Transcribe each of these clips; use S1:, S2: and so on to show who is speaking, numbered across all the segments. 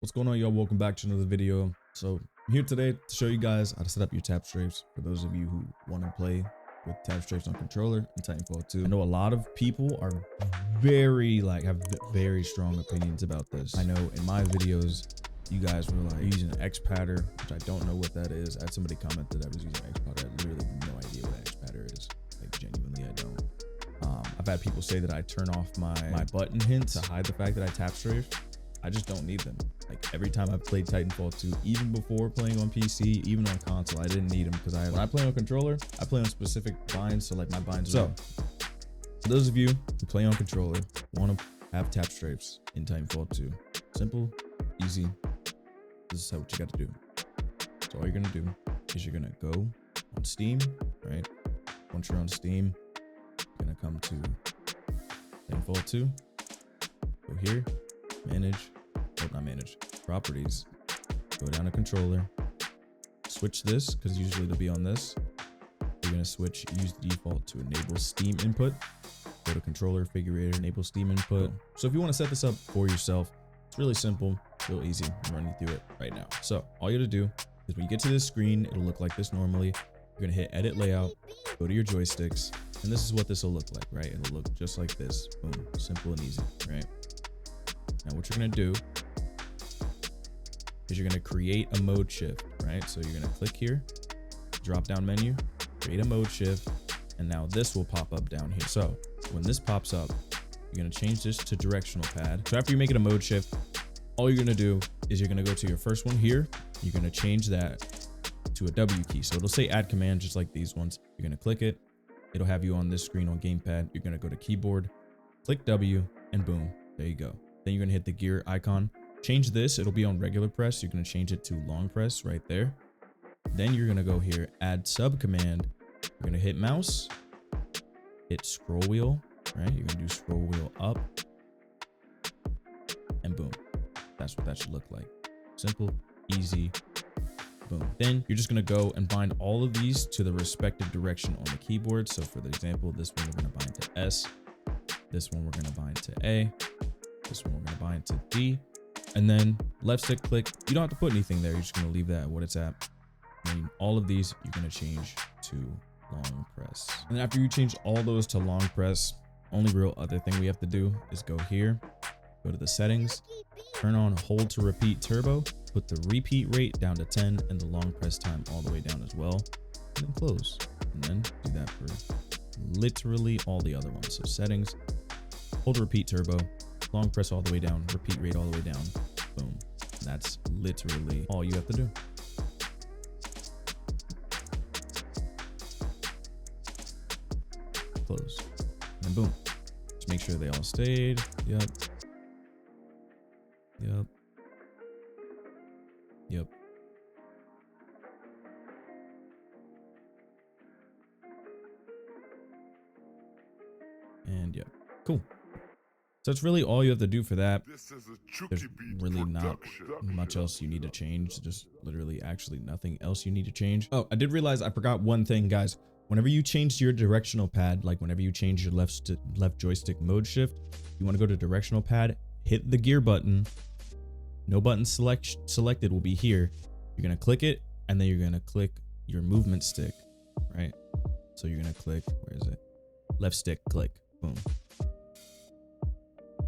S1: What's going on, y'all? Welcome back to another video. So I'm here today to show you guys how to set up your tap strafes for those of you who want to play with tap strafes on controller in Titanfall 2. I know a lot of people are have very strong opinions about this. I know in my videos you guys were like using an X patter, which I don't know what that is. I had somebody comment that I was using X patter. I literally have no idea what X patter is. Like, genuinely, I don't. I've had people say that I turn off my button hints to hide the fact that I tap strafe. I just don't need them. Like, every time I've played Titanfall 2, even before playing on PC, even on console, I didn't need them because when I play on controller, I play on specific binds. So like my binds. So for those of you who play on controller, want to have tap strafes in Titanfall 2, simple, easy. This is what you got to do. So all you're gonna do is you're gonna go on Steam, right? Once you're on Steam, you're gonna come to Titanfall 2. Go here. Manage properties, go down to controller, switch this because usually it'll be on this. You're going to use the default to enable Steam input, go to controller configurator, enable Steam input. So if you want to set this up for yourself, it's really simple, real easy. I'm running through it right now. So all you got to do is when you get to this screen, it'll look like this normally. You're going to hit edit layout, go to your joysticks, and this is what this will look like, right? It'll look just like this. Boom, simple and easy, right? Now what you're gonna do is you're gonna create a mode shift, right? So you're gonna click here, drop down menu, create a mode shift, and now this will pop up down here. So when this pops up, you're gonna change this to directional pad. So after you make it a mode shift, all you're gonna do is you're gonna go to your first one here. You're gonna change that to a W key. So it'll say add command just like these ones. You're gonna click it. It'll have you on this screen on gamepad. You're gonna go to keyboard, click W, and boom, there you go. Then you're gonna hit the gear icon, change this, it'll be on regular press. You're gonna change it to long press right there. Then you're gonna go here, add sub command. You're gonna hit mouse, hit scroll wheel, right? You're gonna do scroll wheel up, and boom. That's what that should look like. Simple, easy, boom. Then you're just gonna go and bind all of these to the respective direction on the keyboard. So for the example, this one we're gonna bind to S, this one we're gonna bind to A, this one we're gonna bind to D, and then left stick click. You don't have to put anything there. You're just gonna leave that at what it's at. And all of these you're gonna change to long press. And after you change all those to long press, only real other thing we have to do is go here, go to the settings, turn on hold to repeat turbo, put the repeat rate down to 10 and the long press time all the way down as well, and then close. And then do that for literally all the other ones. So settings, hold to repeat turbo, long press all the way down, repeat rate all the way down, boom. That's literally all you have to do. Close, and boom. Just make sure they all stayed. Yep. And yep, cool. So that's really all you have to do for that. There's really not much else you need to change. Just literally actually nothing else you need to change. Oh, I did realize I forgot one thing, guys. Whenever you change your directional pad, like whenever you change your left joystick mode shift, you want to go to directional pad, hit the gear button. No button selected will be here. You're going to click it, and then you're going to click your movement stick, right? So you're going to click, where is it? Left stick, click, boom.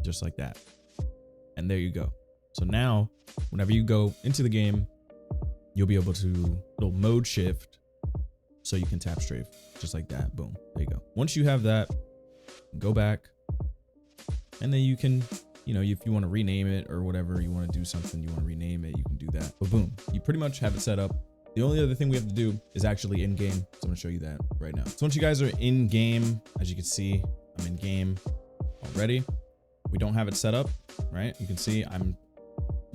S1: Just like that. And there you go. So now whenever you go into the game, you'll be able to little mode shift so you can tap strafe just like that. Boom, there you go. Once you have that, go back, and then you can, you know, if you want to rename it or whatever, you want to do something, you want to rename it, you can do that. But boom, you pretty much have it set up. The only other thing we have to do is actually in game. So I'm gonna show you that right now. So once you guys are in game, as you can see, I'm in game already. We don't have it set up, right? You can see I'm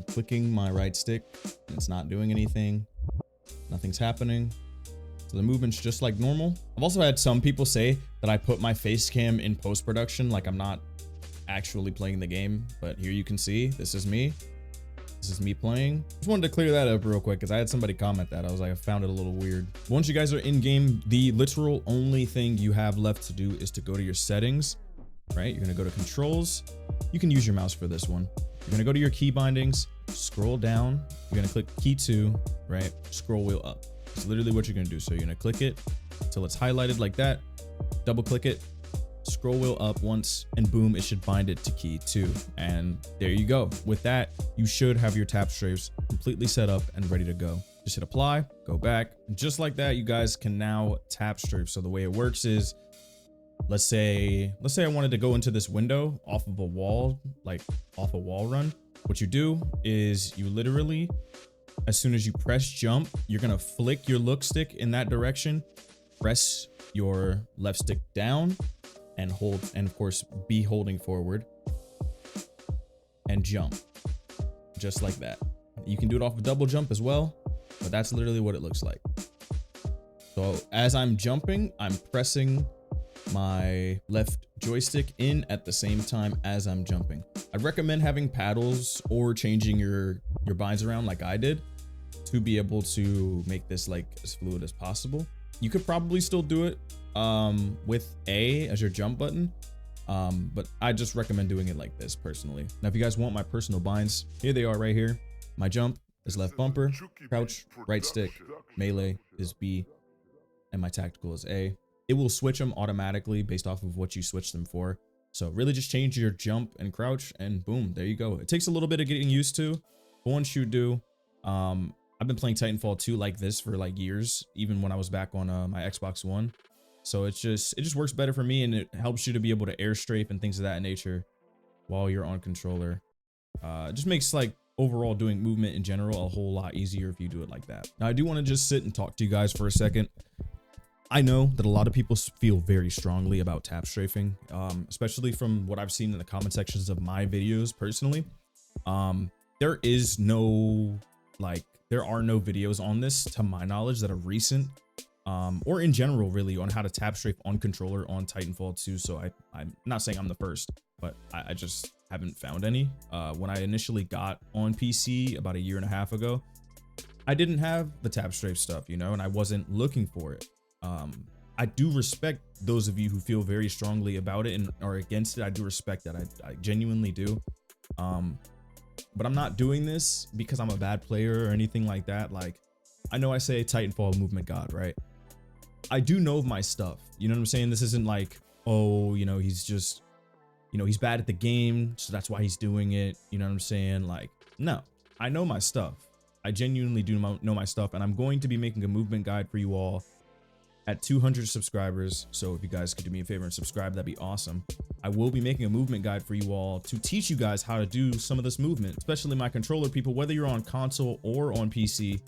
S1: clicking my right stick and it's not doing anything. Nothing's happening. So the movement's just like normal. I've also had some people say that I put my face cam in post-production, like I'm not actually playing the game, but here you can see, this is me. This is me playing. Just wanted to clear that up real quick because I had somebody comment that. I was like, I found it a little weird. Once you guys are in game, the literal only thing you have left to do is to go to your settings, right? You're gonna go to controls. You can use your mouse for this one. You're gonna go to your key bindings, scroll down. You're gonna click key 2, right? Scroll wheel up. It's literally what you're gonna do. So you're gonna click it till it's highlighted like that. Double click it, scroll wheel up once, and boom, it should bind it to key 2. And there you go. With that, you should have your tap strafes completely set up and ready to go. Just hit apply, go back. And just like that, you guys can now tap strafe. So the way it works is, let's say I wanted to go into this window off of a wall, like off a wall run. What you do is you literally, as soon as you press jump, you're gonna flick your look stick in that direction, press your left stick down and hold, and of course be holding forward and jump just like that. You can do it off a double jump as well, but that's literally what it looks like. So as I'm jumping, I'm pressing my left joystick in at the same time as I'm jumping. I recommend having paddles or changing your binds around like I did to be able to make this like as fluid as possible. You could probably still do it with A as your jump button, but I just recommend doing it like this personally. Now, if you guys want my personal binds, here they are right here. My jump is left bumper, crouch, right stick, melee is B, and my tactical is A. It will switch them automatically based off of what you switch them for. So really just change your jump and crouch and boom, there you go. It takes a little bit of getting used to, but once you do, I've been playing Titanfall 2 like this for like years, even when I was back on my Xbox One. So it just works better for me, and it helps you to be able to air strafe and things of that nature while you're on controller. It just makes like overall doing movement in general a whole lot easier if you do it like that. Now I do want to just sit and talk to you guys for a second. I know that a lot of people feel very strongly about tap strafing, especially from what I've seen in the comment sections of my videos personally. There are no videos on this, to my knowledge, that are recent, or in general, really, on how to tap strafe on controller on Titanfall 2. So I'm not saying I'm the first, but I just haven't found any. When I initially got on PC about 1.5 years ago, I didn't have the tap strafe stuff, you know, and I wasn't looking for it. I do respect those of you who feel very strongly about it and are against it. I do respect that. I genuinely do. But I'm not doing this because I'm a bad player or anything like that. Like, I know I say Titanfall movement god, right? I do know my stuff. You know what I'm saying? This isn't like, oh, you know, he's just, you know, he's bad at the game, so that's why he's doing it. You know what I'm saying? Like, no, I know my stuff. I genuinely do know my stuff, and I'm going to be making a movement guide for you all at 200 subscribers. So if you guys could do me a favor and subscribe, that'd be awesome. I will be making a movement guide for you all to teach you guys how to do some of this movement, especially my controller people, whether you're on console or on PC.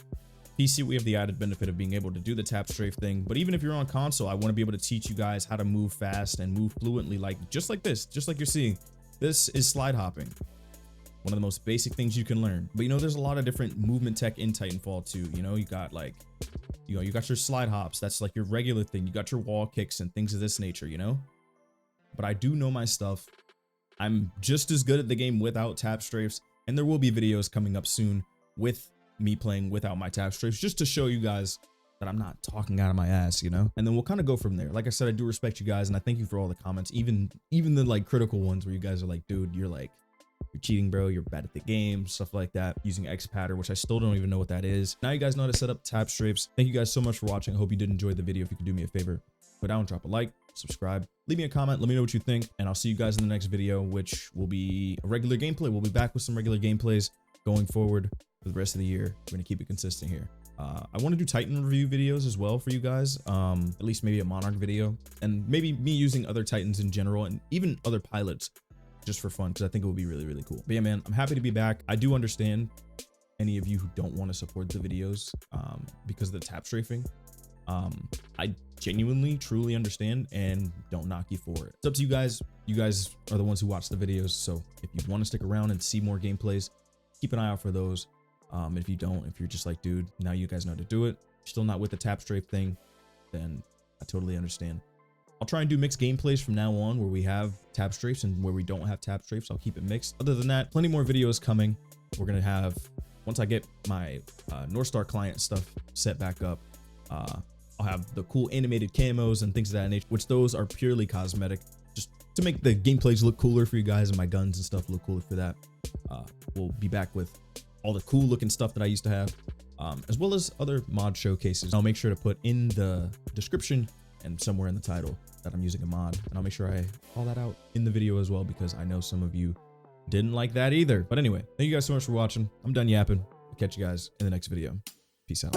S1: PC, we have the added benefit of being able to do the tap strafe thing, but even if you're on console, I want to be able to teach you guys how to move fast and move fluently, like just like this, just like you're seeing. This is slide hopping, one of the most basic things you can learn. But you know, there's a lot of different movement tech in Titanfall 2. You know, you got like, you know, you got your slide hops, that's like your regular thing. You got your wall kicks and things of this nature, you know. But I do know my stuff. I'm just as good at the game without tap strafes, and there will be videos coming up soon with me playing without my tap strafes, just to show you guys that I'm not talking out of my ass, you know. And then we'll kind of go from there. Like I said, I do respect you guys, and I thank you for all the comments, even the like critical ones where you guys are like, dude, you're cheating, bro, you're bad at the game, stuff like that, using X-Patter, which I still don't even know what that is. Now you guys know how to set up tap strafes. Thank you guys so much for watching. I hope you did enjoy the video. If you could do me a favor, go down, drop a like, subscribe, leave me a comment, let me know what you think, and I'll see you guys in the next video, which will be a regular gameplay. We'll be back with some regular gameplays going forward for the rest of the year. We're gonna keep it consistent here. I want to do Titan review videos as well for you guys, at least maybe a Monarch video, and maybe me using other Titans in general, and even other pilots, just for fun, because I think it would be really, really cool. But yeah, man, I'm happy to be back. I do understand any of you who don't want to support the videos because of the tap strafing. I genuinely, truly understand and don't knock you for it. It's up to you guys. You guys are the ones who watch the videos, so if you want to stick around and see more gameplays, keep an eye out for those. If you don't, if you're just like, dude, now you guys know how to do it, you're still not with the tap strafe thing, then I totally understand. I'll try and do mixed gameplays from now on, where we have tap strafes and where we don't have tap strafes. I'll keep it mixed. Other than that, plenty more videos coming. We're gonna have, once I get my North Star client stuff set back up, I'll have the cool animated camos and things of that nature, which those are purely cosmetic, just to make the gameplays look cooler for you guys, and my guns and stuff look cooler for that. We'll be back with all the cool looking stuff that I used to have, as well as other mod showcases. I'll make sure to put in the description and somewhere in the title that I'm using a mod, and I'll make sure I call that out in the video as well, because I know some of you didn't like that either. But anyway, thank you guys so much for watching. I'm done yapping. I'll catch you guys in the next video. Peace out.